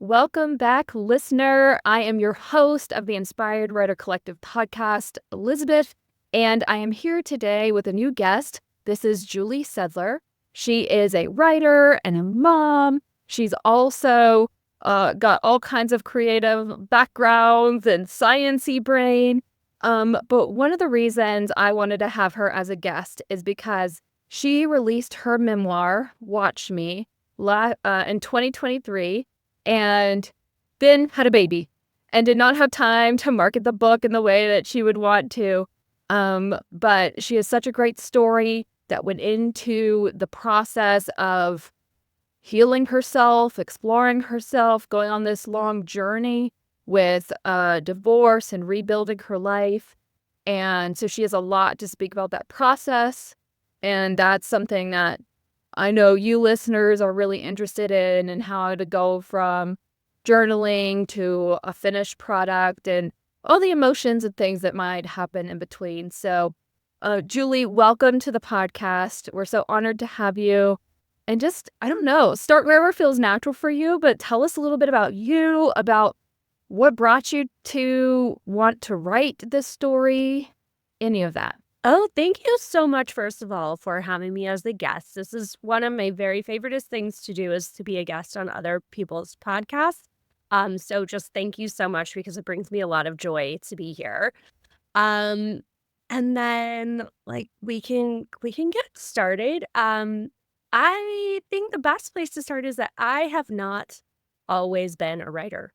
Welcome back, listener. I am your host of the Inspired Writer Collective podcast, Elizabeth, and I am here today with a new guest. This is Julie Sedler. She is a writer and a mom. She's also got all kinds of creative backgrounds and sciencey brain. But one of the reasons I wanted to have her as a guest is because she released her memoir, Watch Me, in 2023. And then had a baby and did not have time to market the book in the way that she would want to. But she has such a great story that went into the process of healing herself, exploring herself, going on this long journey with divorce and rebuilding her life. And so she has a lot to speak about that process. And that's something that I know you listeners are really interested in, and how to go from journaling to a finished product and all the emotions and things that might happen in between. So, Julie, welcome to the podcast. We're so honored to have you. And just, I don't know, start wherever feels natural for you, but tell us a little bit about you, about what brought you to want to write this story, any of that. Oh, thank you so much, first of all, for having me as the guest. This is one of my very favorite things to do, is to be a guest on other people's podcasts. So just thank you so much, because it brings me a lot of joy to be here. Um, and then we can get started. I think the best place to start is that I have not always been a writer.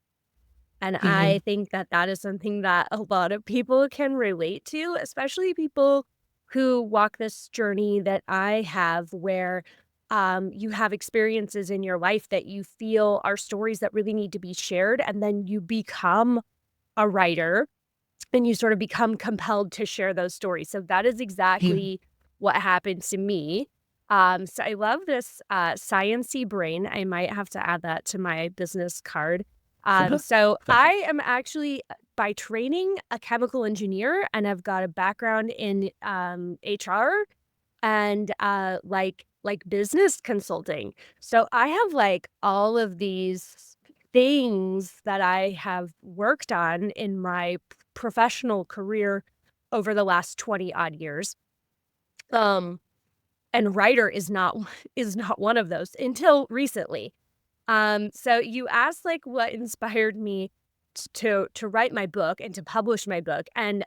And I think that that is something that a lot of people can relate to, especially people who walk this journey that I have, where you have experiences in your life that you feel are stories that really need to be shared. And then you become a writer and you sort of become compelled to share those stories. So that is exactly what happened to me. So I love this sciencey brain. I might have to add that to my business card. So I am actually, by training, a chemical engineer, and I've got a background in HR and like business consulting. So I have all of these things that I have worked on in my professional career over the last 20 odd years. And writer is not one of those until recently. So you asked what inspired me to write my book and to publish my book. And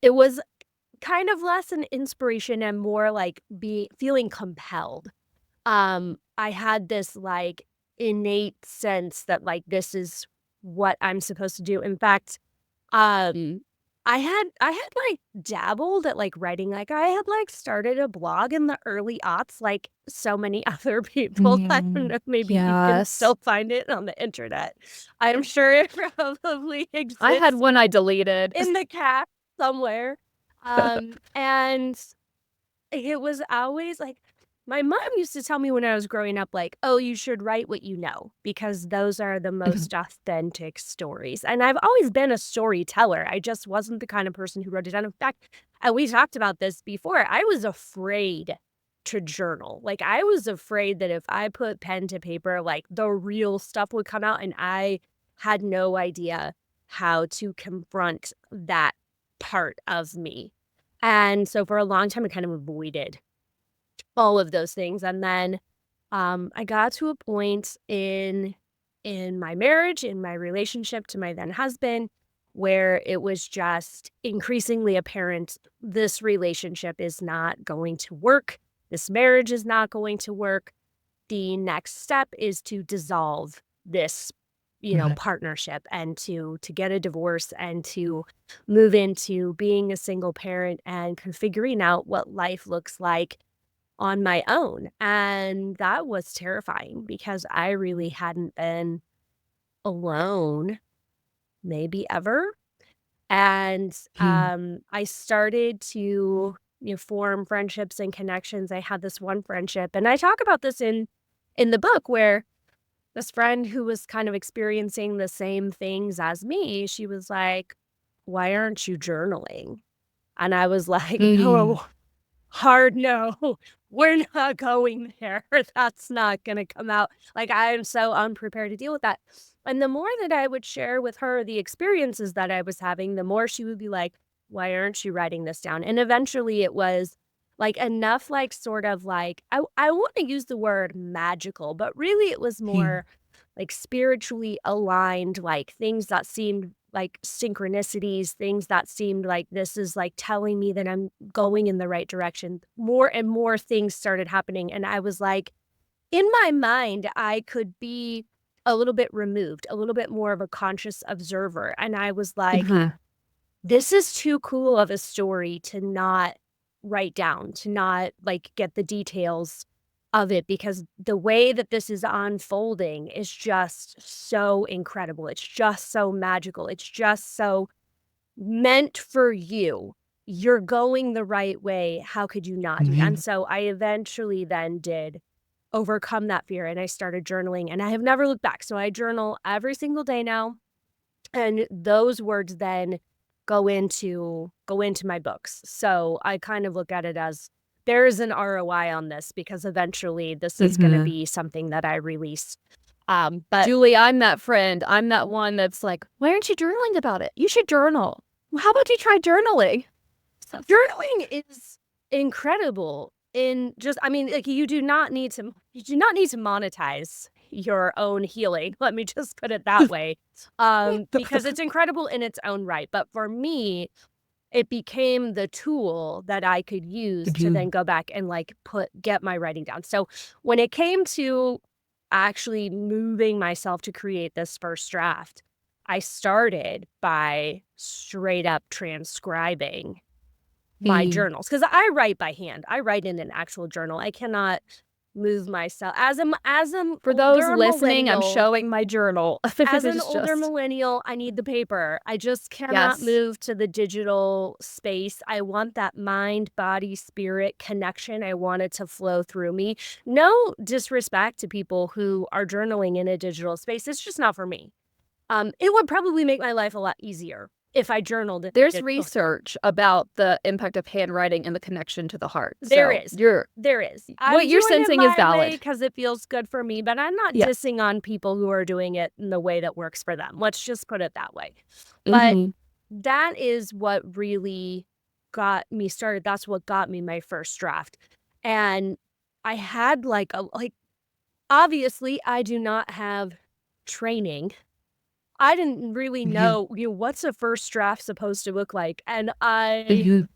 it was kind of less an inspiration and more feeling compelled. I had this innate sense that this is what I'm supposed to do. In fact, um, I had dabbled at writing. I had started a blog in the early aughts, like so many other people. I don't know, maybe you can Yes. still find it on the internet. I'm sure it probably exists. I had one I deleted. In the cache somewhere. And it was always my mom used to tell me when I was growing up, oh, you should write what you know, because those are the most authentic stories. And I've always been a storyteller. I just wasn't the kind of person who wrote it down. In fact, and we talked about this before, I was afraid to journal. I was afraid that if I put pen to paper, the real stuff would come out, and I had no idea how to confront that part of me. And so for a long time, I kind of avoided all of those things. And then I got to a point in my marriage, in my relationship to my then husband, where it was just increasingly apparent this relationship is not going to work. This marriage is not going to work. The next step is to dissolve this partnership, and to get a divorce, and to move into being a single parent and figuring out what life looks like on my own. And that was terrifying, because I really hadn't been alone maybe ever. And I started to form friendships and connections. I had this one friendship, and I talk about this in the book, where this friend who was kind of experiencing the same things as me, she was like, "Why aren't you journaling?" And I was like, "No, hard no. we're not going there. That's not going to come out. Like, I am so unprepared to deal with that. And the more that I would share with her the experiences that I was having, the more she would be like, why aren't you writing this down? And eventually it was like enough, like, sort of like, I want to use the word magical, but really it was Mhm. more like spiritually aligned, like things that seemed like synchronicities, things that seemed like this is like telling me that I'm going in the right direction. More and more things started happening. And I was like, in my mind, I could be a little bit removed, a little bit more of a conscious observer. And I was like, Mhm. this is too cool of a story to not write down, to not, like, get the details of it, because the way that this is unfolding is just so incredible. It's just so magical. It's just so meant for you. You're going the right way. How could you not be? And Mhm. so I eventually then did overcome that fear, and I started journaling, and I have never looked back. So I journal every single day now. And those words then go into my books. So I kind of look at it as there is an ROI on this, because eventually this is gonna Mhm. be something that I release. But Julie, I'm that friend. I'm that one that's like, why aren't you journaling about it? You should journal. Well, how about you try journaling? So, journaling is incredible in just, I mean, like, you do not need to monetize your own healing. Let me just put it that way. Because it's incredible in its own right. But for me, it became the tool that I could use to then Mhm. go back and, like, get my writing down. So when it came to actually moving myself to create this first draft, I started by straight up transcribing my Mm. journals, because I write by hand. I write in an actual journal. I cannot move myself as an For those older listening, I'm millennial. showing my journal. As an It's older just millennial, I need the paper. I just cannot yes. move to the digital space. I want that mind, body, spirit connection. I want it to flow through me. No disrespect to people who are journaling in a digital space. It's just not for me. It would probably make my life a lot easier if I journaled in a There's digital space. research about the impact of handwriting and the connection to the heart. There So is. you're There is. what I'm you're doing it sensing is my way valid. because it feels good for me, but I'm not Yeah. dissing on people who are doing it in the way that works for them. Let's just put it that way. But Mhm. that is what really got me started. That's what got me my first draft. And I had obviously I do not have training. I didn't really Mhm. know, what's a first draft supposed to look like. And I Mhm.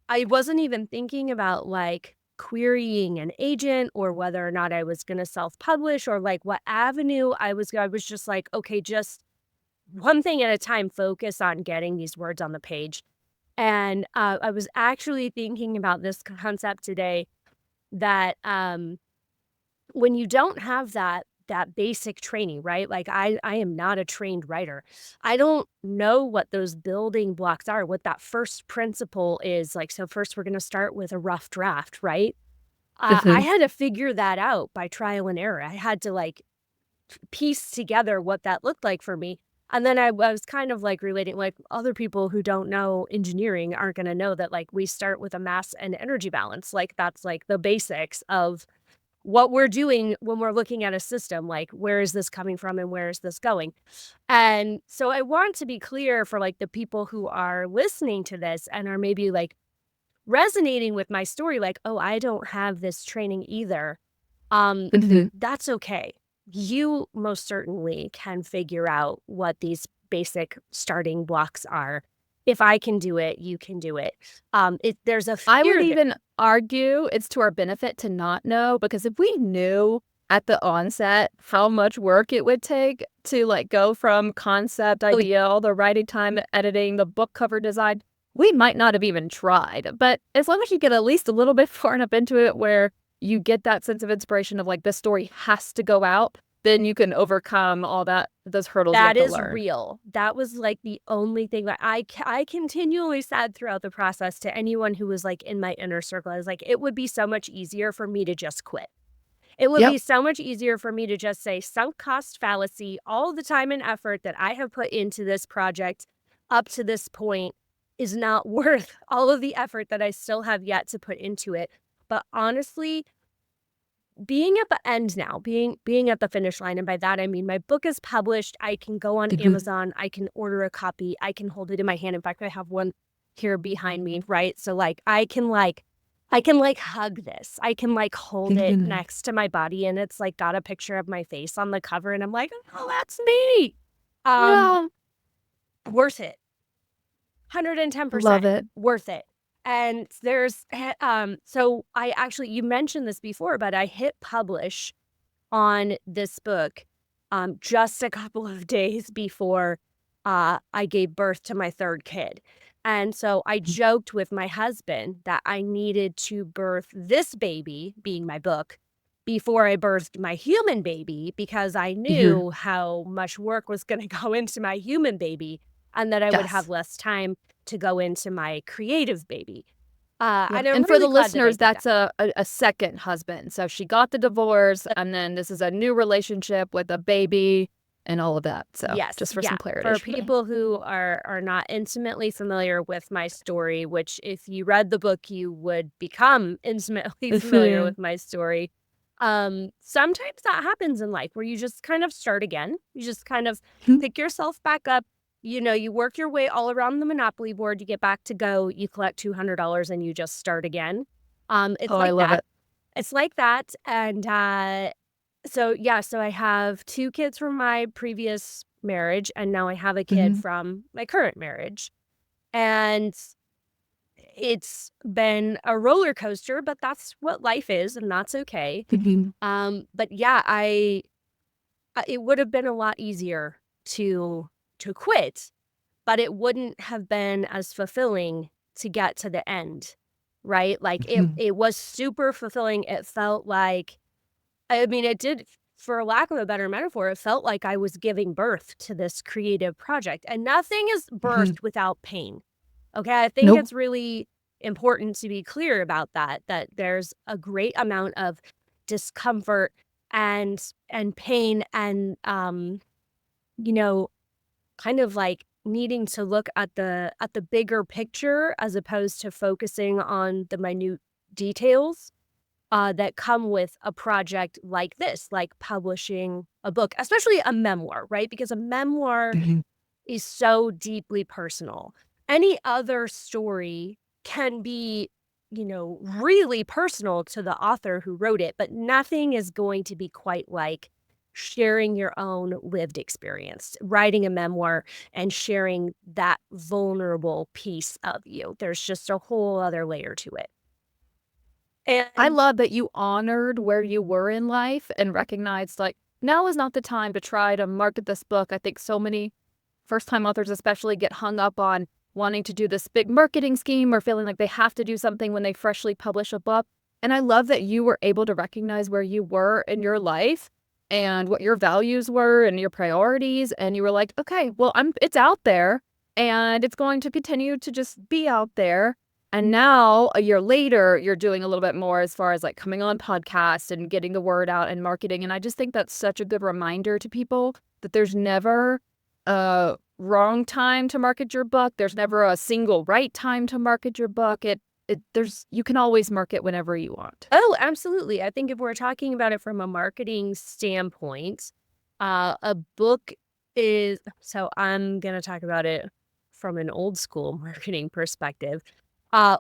I wasn't even thinking about, like, querying an agent or whether or not I was gonna self-publish or, like, what avenue I was just like, "Okay, just one thing at a time, focus on getting these words on the page." And, I was actually thinking about this concept today that, when you don't have that basic training, right? Like, I am not a trained writer. I don't know what those building blocks are, what that first principle is. Like, so first we're gonna start with a rough draft, right? I Mhm. had to figure that out by trial and error. I had to, like, piece together what that looked like for me. And then I was kind of, like, relating, like, other people who don't know engineering aren't gonna know that, like, we start with a mass and energy balance. Like, that's, like, the basics of what we're doing when we're looking at a system. Like, where is this coming from and where is this going? And so I want to be clear for, like, the people who are listening to this and are maybe, like, resonating with my story, like, "Oh, I don't have this training either." Um, Mhm. that's okay. You most certainly can figure out what these basic starting blocks are. If I can do it, you can do it. There's a I would fear there. even argue it's to our benefit to not know, because if we knew at the onset how much work it would take to, like, go from concept Oh, idea, all the writing time, the editing, the book cover design, we might not have even tried. But as long as you get at least a little bit far enough into it where you get that sense of inspiration of, like, this story has to go out, then you can overcome all those hurdles you have that to is learn. real. That was, like, the only thing that I continually said throughout the process to anyone who was, like, in my inner circle. I was like, "It would be so much easier for me to just quit. It would Yep. be so much easier for me to just say, sunk cost fallacy, all the time and effort that I have put into this project up to this point is not worth all of the effort that I still have yet to put into it. But honestly, being at the end now, being at the finish line, and by that I mean my book is published. I can go on Amazon, I can order a copy, I can hold it in my hand. In fact, I have one here behind me, right? So I can hug this. I can hold it next to my body, and it's got a picture of my face on the cover, and I'm like, oh, that's me. Yeah. Worth it. 110% Love it. worth it. And so you mentioned this before, but I hit publish on this book just a couple of days before I gave birth to my third kid. And so I joked with my husband that I needed to birth this baby, being my book, before I birthed my human baby, because I knew how much work was going to go into my human baby, and that I would have Yes. less time to go into my creative baby. Yep. And I'm And for really the glad that I listeners, did that. that's a second husband. So she got the divorce, and then this is a new relationship with a baby and all of that. So Yes, just for yeah. some clarity. For people who are not intimately familiar with my story, which if you read the book, you would become intimately familiar with my story. Sometimes that happens in life where you just kind of start again. You just kind of pick yourself back up. You work your way all around the Monopoly board. You get back to go. You collect $200 and you just start again. It's Oh, I like love that. it. It's like that. And so I have 2 kids from my previous marriage, and now I have a kid from my current marriage. And it's been a roller coaster, but that's what life is, and that's okay. But yeah, it would have been a lot easier to quit, but it wouldn't have been as fulfilling to get to the end, right? It was super fulfilling. It felt like, I mean, it did, for lack of a better metaphor, it felt like I was giving birth to this creative project, and nothing is birthed without pain. Okay, I think Nope. it's really important to be clear about that there's a great amount of discomfort and pain, and kind of needing to look at the bigger picture as opposed to focusing on the minute details that come with a project like this, like publishing a book, especially a memoir, right? Because a memoir is so deeply personal. Any other story can be, really personal to the author who wrote it, but nothing is going to be quite like sharing your own lived experience, writing a memoir and sharing that vulnerable piece of you. There's just a whole other layer to it. I And love that you honored where you were in life and recognized now is not the time to try to market this book. I think so many first-time authors especially get hung up on wanting to do this big marketing scheme or feeling like they have to do something when they freshly publish a book. And I love that you were able to recognize where you were in your life and what your values were and your priorities. And you were like, okay, well, it's out there and it's going to continue to just be out there. And now, a year later, you're doing a little bit more as far as coming on podcasts and getting the word out and marketing. And I just think that's such a good reminder to people that there's never a wrong time to market your book. There's never a single right time to market your book. You can always market whenever you want. oh, absolutely. I think if we're talking about it from a marketing standpoint, a book is, so I'm going to talk about it from an old school marketing perspective.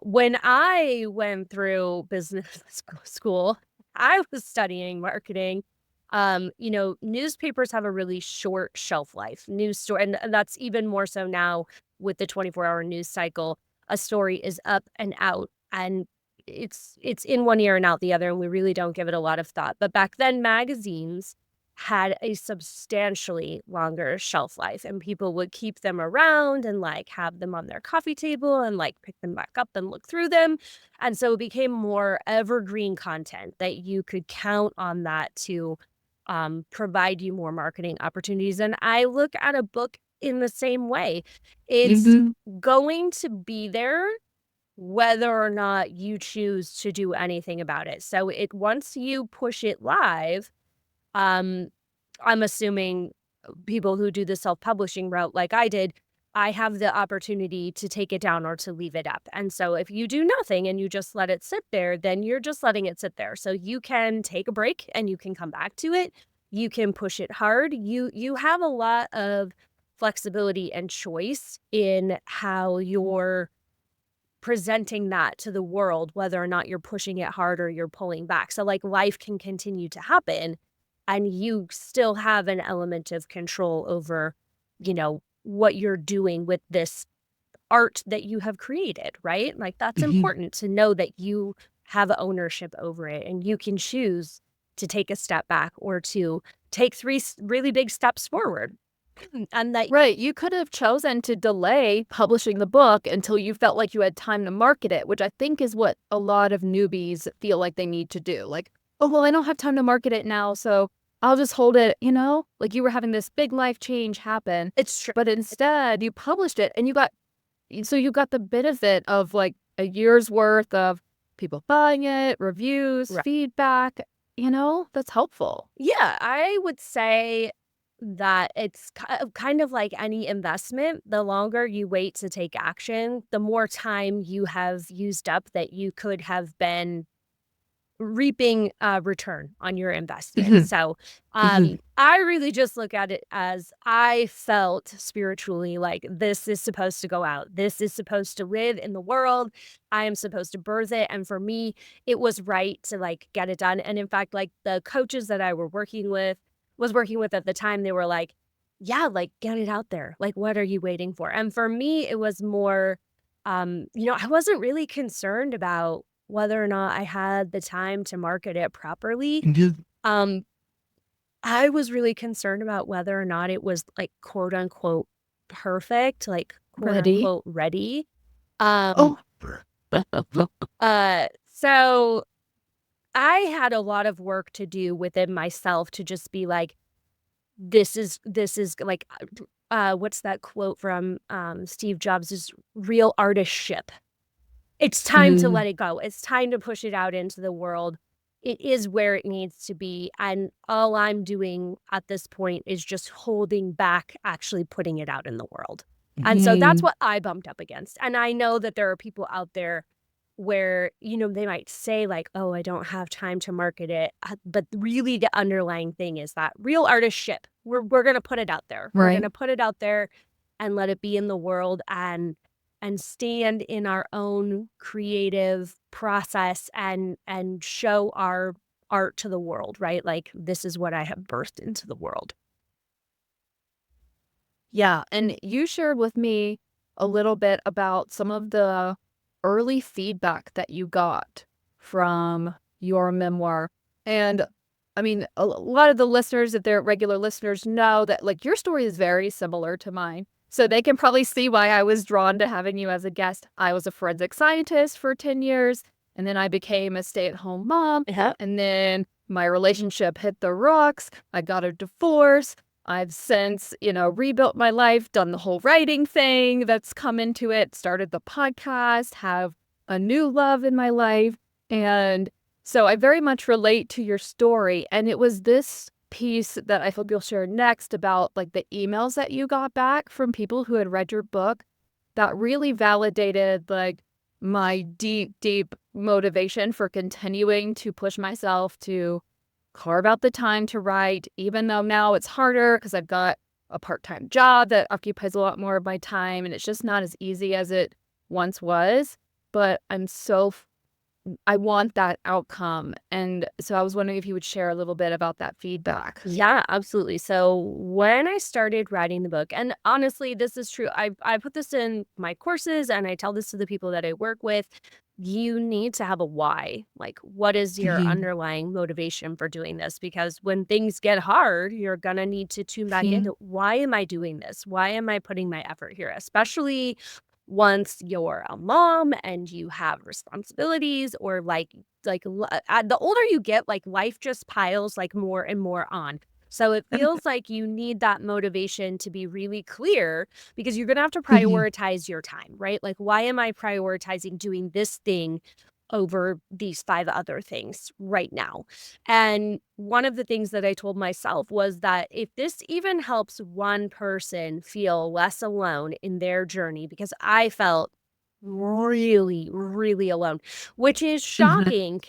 When I went through business school, I was studying marketing. Newspapers have a really short shelf life. News story, and that's even more so now with the 24-hour news cycle. A story is up and out, and it's in one ear and out the other, and we really don't give it a lot of thought. But back then, magazines had a substantially longer shelf life, and people would keep them around and have them on their coffee table and pick them back up and look through them. And so it became more evergreen content that you could count on that to provide you more marketing opportunities. And I look at a book in the same way. It's going to be there whether or not you choose to do anything about it. So once you push it live, um, I'm assuming people who do the self-publishing route like I did, I have the opportunity to take it down or to leave it up. And so if you do nothing and you just let it sit there, then you're just letting it sit there. So you can take a break and you can come back to it. You can push it hard. You have a lot of flexibility and choice in how you're presenting that to the world, whether or not you're pushing it hard or you're pulling back. So like life can continue to happen and you still have an element of control over, what you're doing with this art that you have created, right? Like that's Mhm. important to know that you have ownership over it and you can choose to take a step back or to take three really big steps forward. And that Right. You could have chosen to delay publishing the book until you felt like you had time to market it, which I think is what a lot of newbies feel like they need to do. Like, oh, well, I don't have time to market it now, so I'll just hold it, like you were having this big life change happen. it's true. But instead, you published it and you got the benefit of like a year's worth of people buying it, reviews, Right. feedback, that's helpful. Yeah, I would say that it's kind of like any investment. The longer you wait to take action, the more time you have used up that you could have been reaping a return on your investment. Mhm. So, Mhm. I really just look at it as I felt spiritually like this is supposed to go out. This is supposed to live in the world. I am supposed to birth it. And for me, it was right to like get it done. And in fact, like the coaches that I was working with at the time, they were like, yeah, like get it out there. Like, what are you waiting for? And for me, it was more, I wasn't really concerned about whether or not I had the time to market it properly. Mhm. Um, I was really concerned about whether or not it was like quote unquote perfect, like quote Ready? unquote ready. Um, Oh. so I had a lot of work to do within myself to just be like, this is like what's that quote from Steve Jobs is real artistship. It's time to Mhm. let it go. It's time to push it out into the world. It is where it needs to be, and all I'm doing at this point is just holding back actually putting it out in the world. And so that's Mhm. what I bumped up against. And I know that there are people out there where, they might say like, "Oh, I don't have time to market it." But really the underlying thing is that real artistship. We're going to put it out there. We're going Right. to put it out there and let it be in the world and stand in our own creative process and show our art to the world, right? Like this is what I have birthed into the world. Yeah, and you shared with me a little bit about some of the early feedback that you got from your memoir. And I mean, a lot of the listeners, if they're regular listeners, know that like your story is very similar to mine. So they can probably see why I was drawn to having you as a guest. I was a forensic scientist for 10 years, and then I became a stay-at-home mom, Yeah. and then my relationship hit the rocks. I got a divorce. I've since, rebuilt my life, done the whole writing thing that's come into it, started the podcast, have a new love in my life. And so I very much relate to your story. And it was this piece that I hope you'll share next about like the emails that you got back from people who had read your book that really validated like my deep, deep motivation for continuing to push myself to carve out the time to write, even though now it's harder because I've got a part-time job that occupies a lot more of my time and it's just not as easy as it once was. But I want that outcome. And so I was wondering if you would share a little bit about that feedback. Yeah, absolutely. So when I started writing the book, and honestly, this is true. I put this in my courses and I tell this to the people that I work with. You need to have a why. Like, what is your Mhm. underlying motivation for doing this? Because when things get hard, you're going to need to tune back Mhm. into why am I doing this? Why am I putting my effort here? Especially once you're a mom and you have responsibilities or the older you get, like life just piles like more and more on. So it feels like you need that motivation to be really clear because you're going to have to Mhm. prioritize your time, right? Like, why am I prioritizing doing this thing over these 5 other things right now. And one of the things that I told myself was that if this even helps one person feel less alone in their journey, because I felt really, really alone, which is Mhm. shocking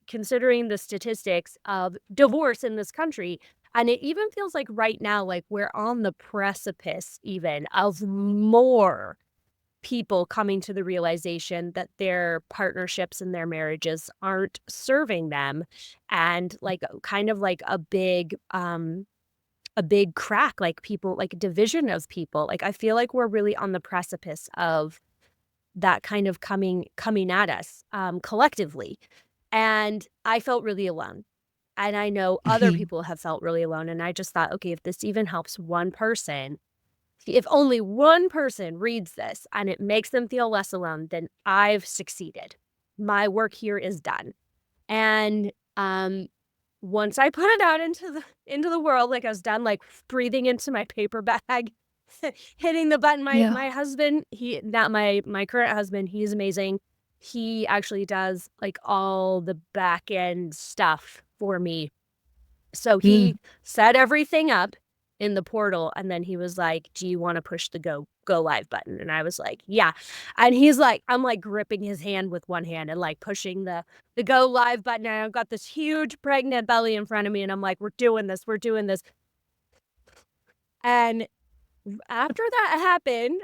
considering the statistics of divorce in this country. And it even feels like right now, like we're on the precipice even of more people coming to the realization that their partnerships and their marriages aren't serving them, and like kind of like a big crack, like people, like division of people. Like I feel like we're really on the precipice of that kind of coming at us collectively. And I felt really alone. And I know other Mhm. people have felt really alone. And I just thought, okay, if this even helps one person, if only one person reads this and it makes them feel less alone, then I've succeeded. My work here is done. And once I put it out into the world, like I was done, like breathing into my paper bag, hitting the button. My Yeah. husband, he not my current husband, he's amazing. He actually does like all the back end stuff for me, so Mm. he set everything up in the portal, and then he was like, "Do you wanna push the go live button?" And I was like, "Yeah." And he's like, I'm, like, gripping his hand with one hand and, like, pushing the go live button, and I've got this huge pregnant belly in front of me, and I'm like, "We're doing this, we're doing this." And after that happened,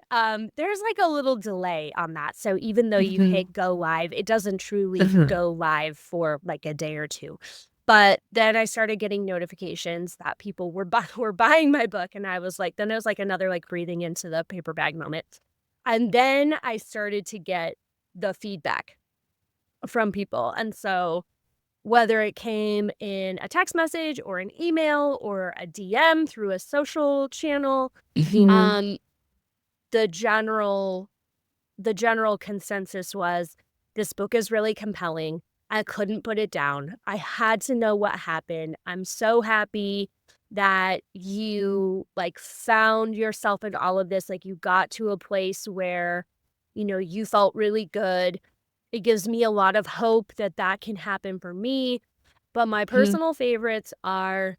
there's, like, a little delay on that, so even though you Mhm. hit go live, it doesn't truly Mhm. go live for, like, a day or 2. But then I started getting notifications that people were were buying my book, and I was like, then it was, like, another, like, breathing into the paper bag moment. And then I started to get the feedback from people, and so whether it came in a text message or an email or a DM through a social channel, Mhm. um, the general the general consensus was, "This book is really compelling. I couldn't put it down. I had to know what happened. I'm so happy that you, like, found yourself in all of this, like, you got to a place where, you felt really good. It gives me a lot of hope that that can happen for me." But my Mhm. personal favorites are,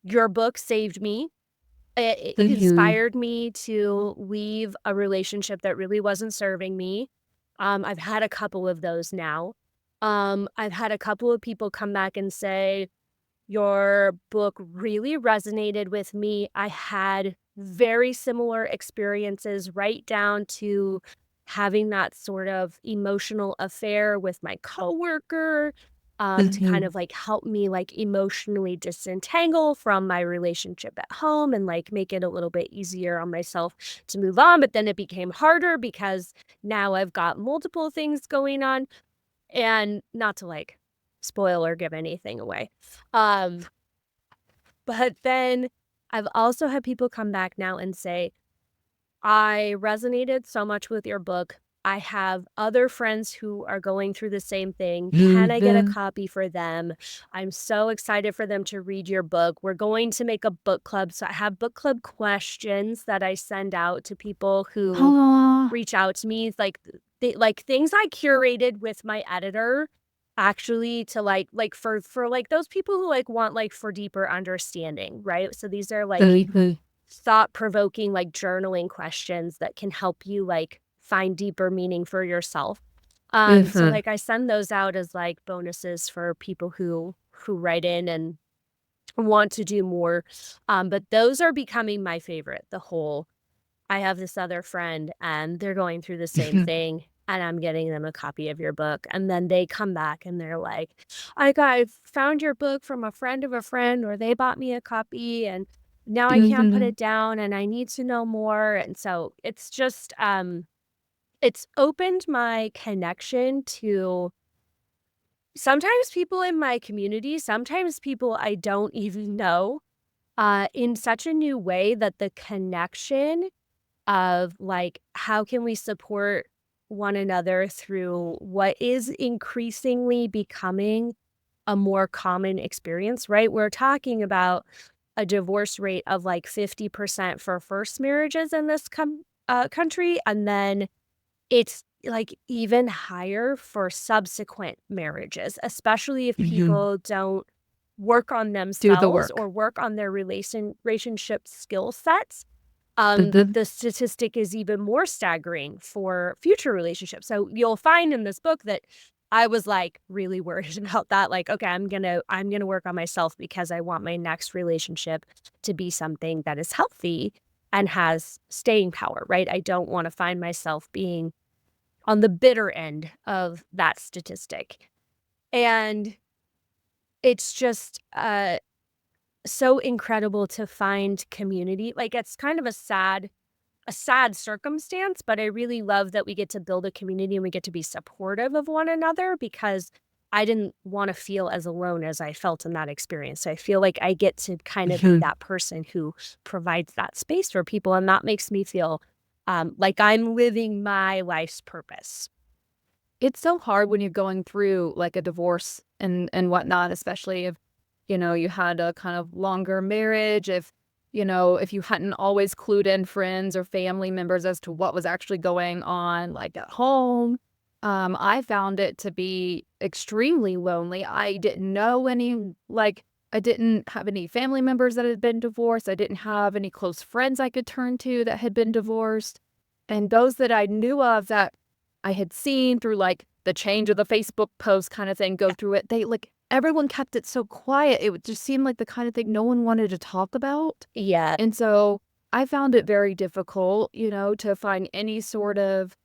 "Your book saved me. It Mhm. inspired me to leave a relationship that really wasn't serving me." I've had a couple of those now. I've had a couple of people come back and say, "Your book really resonated with me. I had very similar experiences, right down to having that sort of emotional affair with my coworker, to kind Mhm. of like help me like emotionally disentangle from my relationship at home and like make it a little bit easier on myself to move on." But then it became harder because now I've got multiple things going on, and not to like spoil or give anything away. Um, but then I've also had people come back now and say, "I resonated so much with your book. I have other friends who are going through the same thing. Can I get a Mhm. copy for them? I'm so excited for them to read your book. We're going to make a book club." So I have book club questions that I send out to people who Aw. reach out to me. It's like like things I curated with my editor, actually, to for like those people who like want like for deeper understanding, right? So these are like Mhm. thought-provoking, like, journaling questions that can help you, like, find deeper meaning for yourself. So, Mhm. like, I send those out as, like, bonuses for people who write in and want to do more. But those are becoming my favorite, the whole, "I have this other friend, and they're going through the same Mhm. thing, and I'm getting them a copy of your book." And then they come back and they're like, I found your book from a friend of a friend, or they bought me a copy, and now I can't put Mhm. it down, and I need to know more." And so it's just, it's opened my connection to sometimes people in my community, sometimes people I don't even know, in such a new way that the connection of like, how can we support one another through what is increasingly becoming a more common experience, right? We're talking about a divorce rate of like 50% for first marriages in this country. And then it's like even higher for subsequent marriages, especially if Mhm. people don't work on Do the themselves work. or work on their relationship skill sets. Mhm. The statistic is even more staggering for future relationships. So you'll find in this book that I was like really worried about that. Like, okay, I'm gonna work on myself because I want my next relationship to be something that is healthy and has staying power, right? I don't want to find myself being on the bitter end of that statistic. And it's just so incredible to find community. Like it's kind of a sad circumstance, but I really love that we get to build a community and we get to be supportive of one another because I didn't want to feel as alone as I felt in that experience. So I feel like I get to kind of be Mhm. that person who provides that space for people. And that makes me feel like I'm living my life's purpose. It's so hard when you're going through, like, a divorce and whatnot, especially if, you had a kind of longer marriage, if you hadn't always clued in friends or family members as to what was actually going on, like, at home. I found it to be extremely lonely. I didn't know I didn't have any family members that had been divorced. I didn't have any close friends I could turn to that had been divorced. And those that I knew of that I had seen through, like, the change of the Facebook post kinda thing, go through it, everyone kept it so quiet, it would just seem like the kind of thing no one wanted to talk about, Yeah. and so, I found it very difficult, to find any sort of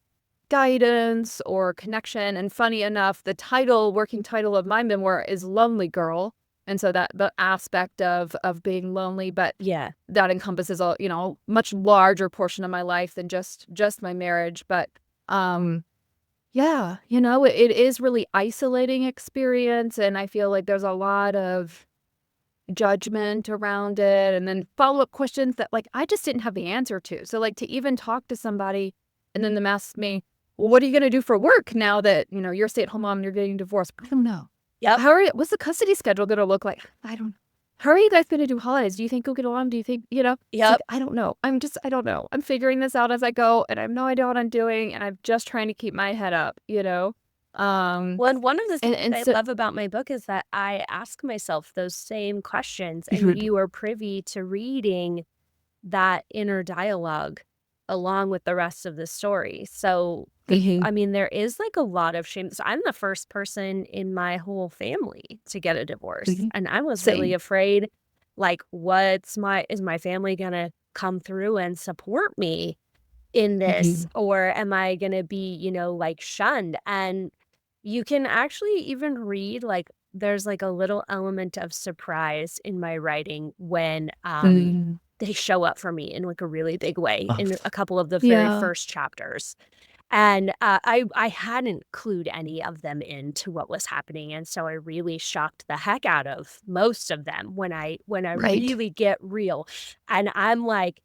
guidance or connection, and funny enough, the working title of my memoir is Lonely Girl, and so that the aspect of being lonely, but Yeah. that encompasses a much larger portion of my life than just my marriage, but, um yeah, it is really isolating experience, and I feel like there's a lot of judgment around it, and then follow-up questions that, like, I just didn't have the answer to. So, like, to even talk to somebody and then them ask me, "Well, what are you gonna do for work now that, you're a stay-at-home mom and you're getting divorced?" I don't know. Yep. What's the custody schedule gonna look like? I don't How are you guys gonna do holidays? Do you think you'll get along? Do you think It's like, Yep. I don't know. I don't know. I'm figuring this out as I go, and I have no idea what I'm doing, and I'm just trying to keep my head up, you know? Um, Well, and one of the things and I so love about my book is that I ask myself those same questions, and Mhm. you are privy to reading that inner dialogue along with the rest of the story. So, Mhm. I mean, there is like a lot of shame. So, I'm the first person in my whole family to get a divorce, Mhm. and I was really Same. afraid, like, is my family gonna come through and support me in this, Mhm. or am I gonna be, like, shunned? And you can actually even read, like, there's, like, a little element of surprise in my writing when, Mm. they show up for me in, like, a really big way in a couple of the very Yeah. first chapters. And, I hadn't clued any of them into what was happening, and so I really shocked the heck out of most of them when I Right. really get real. And I'm like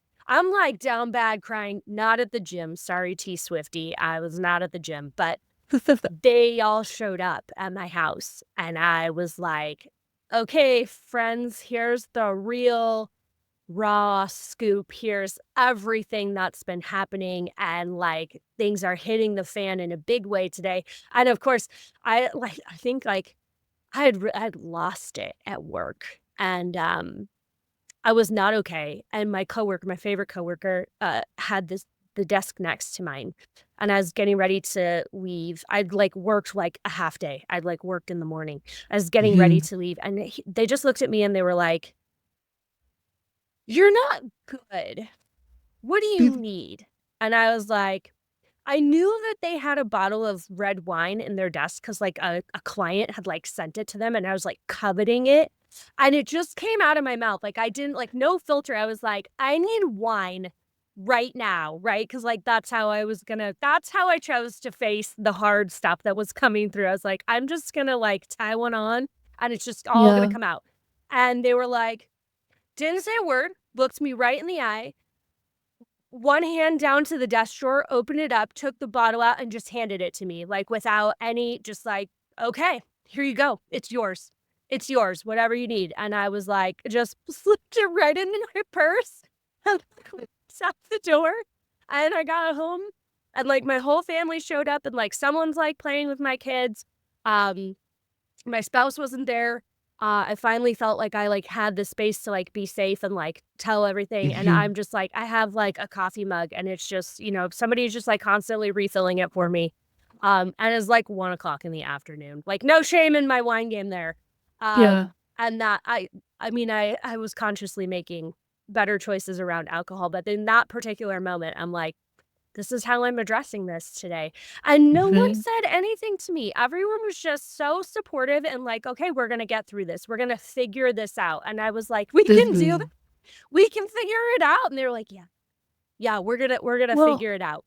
down bad crying, not at the gym, sorry, T Swifty, I was not at the gym, but they all showed up at my house, and I was like, "Okay, friends, here's the real raw scoop. Here's everything that's been happening, and like things are hitting the fan in a big way today." And of course, I think like I had lost it at work, and I was not okay. And my favorite coworker, had the desk next to mine, and I was getting ready to leave. I'd like worked like a half day. I'd like worked in the morning. I was getting ready Mhm. to leave, and they just looked at me and they were like, "You're not good. What do you need?" And I was like, I knew that they had a bottle of red wine in their desk because, like, a client had, like, sent it to them, and I was, like, coveting it, and it just came out of my mouth, like, I didn't like, no filter, I was like, "I need wine right now," right? Because like, that's how I chose to face the hard stuff that was coming through. I was like, "I'm just gonna, like, tie one on, and it's just all gonna Yeah. come out." And they were like, didn't say a word, looked me right in the eye, one hand down to the desk drawer, opened it up, took the bottle out, and just handed it to me, like, without any just like, "Okay, here you go. It's yours. It's yours, whatever you need." And I was like, just slipped it right into my purse and, like, out the door, and I got home, And like my whole family showed up and like someone's like playing with my kids. My spouse wasn't there. I finally felt like I like had the space to like be safe and like tell everything. And Mhm. I'm just like, I have like a coffee mug and it's just, somebody's just like constantly refilling it for me. And it's like 1 o'clock in the afternoon. Like no shame in my wine game there. Yeah. And that I mean, I was consciously making better choices around alcohol, but in that particular moment, I'm like, this is how I'm addressing this today. And no one Mhm. said anything to me. Everyone was just so supportive and like, okay, we're going to get through this. We're going to figure this out. And I was like, we can do that. Mhm. We can figure it out. And they were like, yeah, yeah, we're going to Well, figure it out.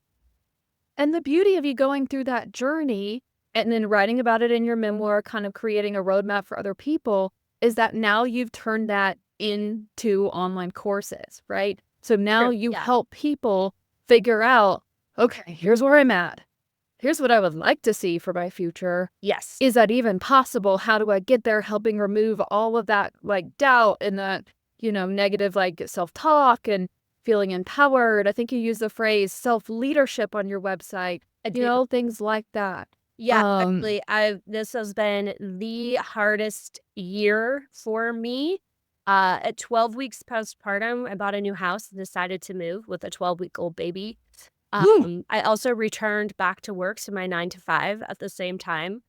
and the beauty of you going through that journey and then writing about it in your memoir, kind of creating a roadmap for other people, is that now you've turned that into online courses, right? So now True. you Yeah. help people figure out, okay, here's where I'm at. Here's what I would like to see for my future. Yes. Is that even possible? How do I get there? Helping remove all of that like doubt and that, negative like self-talk and feeling empowered. I think you use the phrase self-leadership on your website, I do. things like that. Yeah, Um, actually, this has been the hardest year for me. At 12 weeks postpartum, I bought a new house and decided to move with a 12-week-old baby. Woo. I also returned back to work to my 9 to 5 at the same time.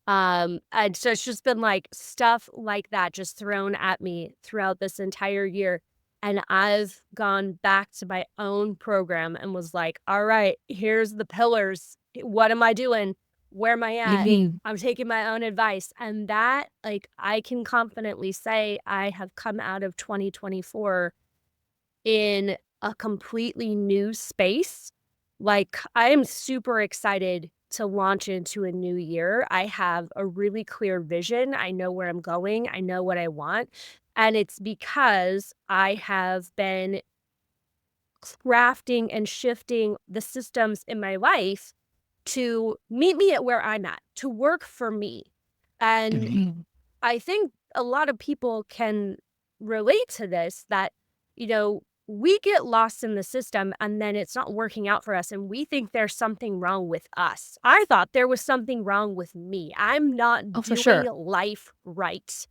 And so it's just been like stuff like that just thrown at me throughout this entire year. And I've gone back to my own program and was like, all right, here's the pillars. What am I doing? Where am I at? Mhm. I'm taking my own advice. And that, like, I can confidently say I have come out of 2024 in a completely new space. Like, I am super excited to launch into a new year. I have a really clear vision. I know where I'm going. I know what I want. And it's because I have been crafting and shifting the systems in my life to meet me at where I'm at, to work for me. And Mhm. I think a lot of people can relate to this that, we get lost in the system and then it's not working out for us and we think there's something wrong with us. I thought there was something wrong with me. I'm not Oh, for doing sure. life right.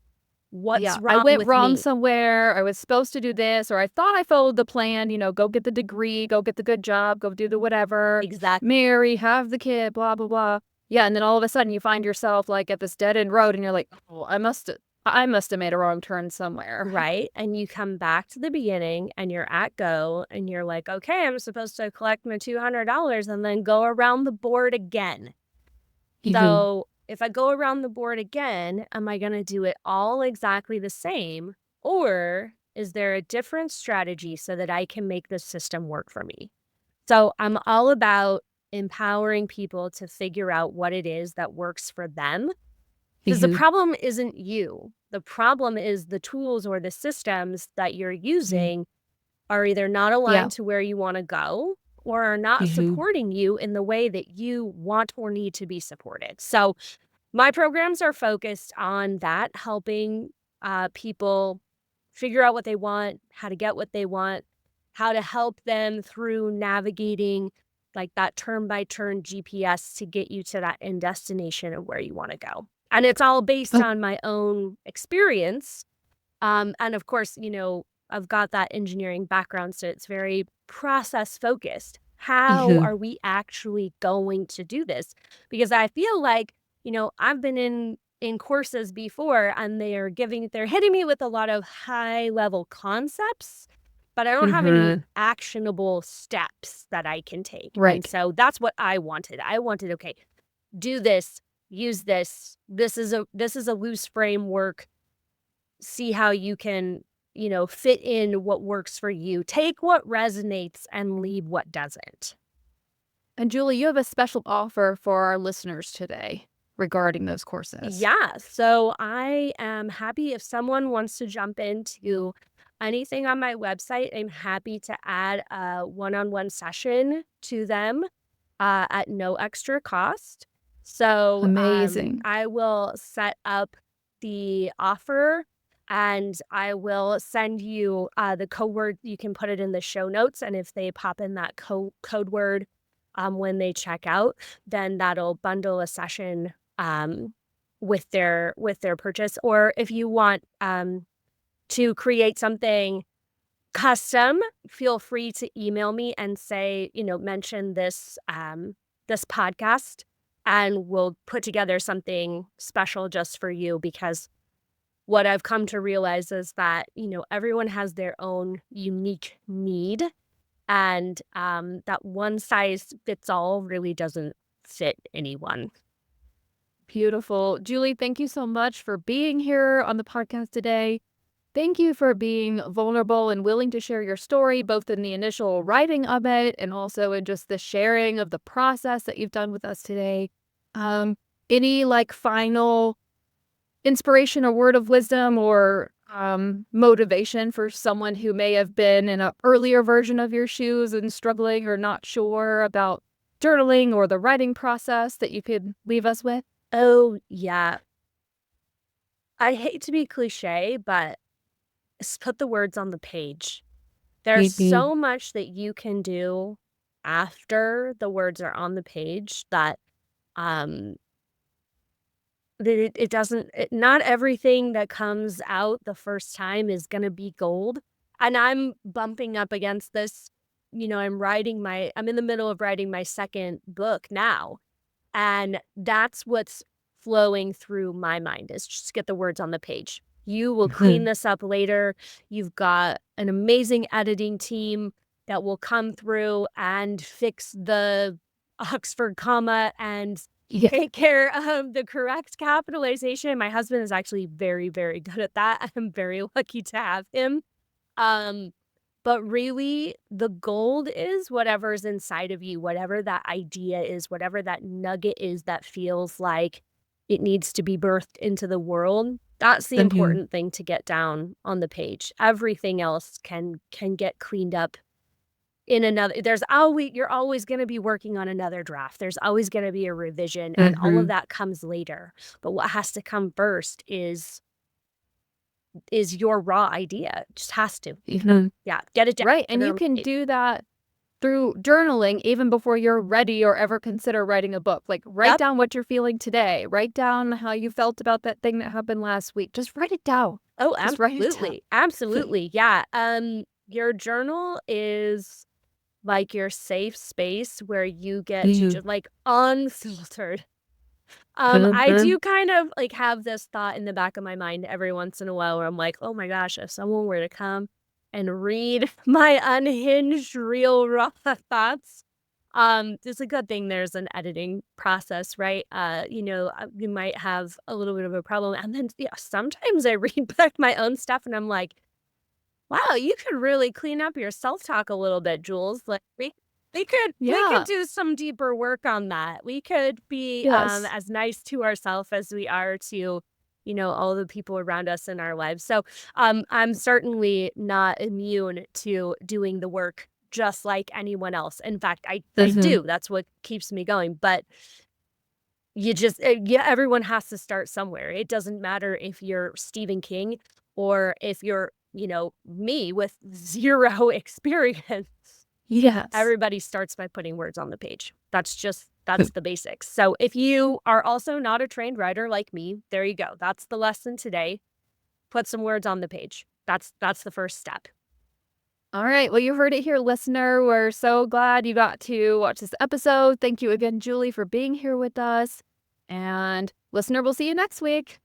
What's Yeah, I wrong went with wrong me? somewhere. I was supposed to do this, or I thought I followed the plan, go get the degree, go get the good job, go do the whatever, Exactly. marry, have the kid, blah, blah, blah. Yeah, and then all of a sudden you find yourself like at this dead end road and you're like, oh, I must have made a wrong turn somewhere. Right. And you come back to the beginning and you're at go and you're like, okay, I'm supposed to collect my $200 and then go around the board again. Mhm. So if I go around the board again, am I going to do it all exactly the same? Or is there a different strategy so that I can make the system work for me? So I'm all about empowering people to figure out what it is that works for them. Because the Mhm. problem isn't you. The problem is the tools or the systems that you're Mhm. using are either not Yeah. aligned to where you want to go or are not Mhm. supporting you in the way that you want or need to be supported. So my programs are focused on that, helping people figure out what they want, how to get what they want, how to help them through navigating like that turn by turn GPS to get you to that end destination of where you want to go. And it's all based Oh. on my own experience. And of course, I've got that engineering background, so it's very process focused. How Mhm. are we actually going to do this? Because I feel like, I've been in courses before and they're hitting me with a lot of high level concepts, but I don't have any Mhm. actionable steps that I can take. And Right. so that's what I wanted. I wanted, okay, do this, use this. This is a loose framework, see how you can, fit in what works for you. Take what resonates and leave what doesn't. And Julie, you have a special offer for our listeners today regarding those courses. Yeah. So I am happy if someone wants to jump into anything on my website. I'm happy to add a one on one session to them at no extra cost. So Amazing. I will set up the offer and I will send you the code word. You can put it in the show notes. And if they pop in that code word, when they check out, then that'll bundle a session with their purchase. Or if you want to create something custom, feel free to email me and say, mention this podcast, and we'll put together something special just for you. Because what I've come to realize is that, everyone has their own unique need, and that one size fits all really doesn't fit anyone. Beautiful. Julie, thank you so much for being here on the podcast today. Thank you for being vulnerable and willing to share your story, both in the initial writing of it and also in just the sharing of the process that you've done with us today. Any final inspiration or word of wisdom or motivation for someone who may have been in an earlier version of your shoes and struggling or not sure about journaling or the writing process that you could leave us with? Oh, yeah. I hate to be cliche, but put the words on the page. There's so much that you can do after the words are on the page that it doesn't, not everything that comes out the first time is going to be gold. And I'm bumping up against this, I'm in the middle of writing my second book now. And that's what's flowing through my mind, is just get the words on the page. You will clean this up later. You've got an amazing editing team that will come through and fix the Oxford comma and take care of the correct capitalization. My husband is actually very, very good at that. I'm very lucky to have him. But really, the gold is whatever's inside of you, whatever that idea is, whatever that nugget is that feels like it needs to be birthed into the world. That's the important thing to get down on the page. Everything else can get cleaned up in another. You're always going to be working on another draft. There's always going to be a revision, and all of that comes later. But what has to come first is your raw idea. It just has to. Yeah, get it down. Right, and you can do that through journaling even before you're ready or ever consider writing a book. Like, write down what you're feeling today. Write down how you felt about that thing that happened last week. Just write it down. Oh, absolutely. Absolutely. Yeah. Your journal is like your safe space where you get to just unfiltered. I do kind of have this thought in the back of my mind every once in a while where I'm like, oh my gosh, if someone were to come and read my unhinged, real, raw thoughts. It's a good thing there's an editing process, right? You might have a little bit of a problem. And then sometimes I read back my own stuff and I'm like, wow, you could really clean up your self-talk a little bit, Jules. Like we could do some deeper work on that. We could be as nice to ourselves as we are to all the people around us in our lives. So I'm certainly not immune to doing the work just like anyone else. In fact, I do. That's what keeps me going. But you just, everyone has to start somewhere. It doesn't matter if you're Stephen King or if you're, me with zero experience. Yes. Everybody starts by putting words on the page. That's the basics. So if you are also not a trained writer like me, there you go. That's the lesson today. Put some words on the page. That's the first step. All right. Well, you heard it here, listener. We're so glad you got to watch this episode. Thank you again, Julie, for being here with us. And listener, we'll see you next week.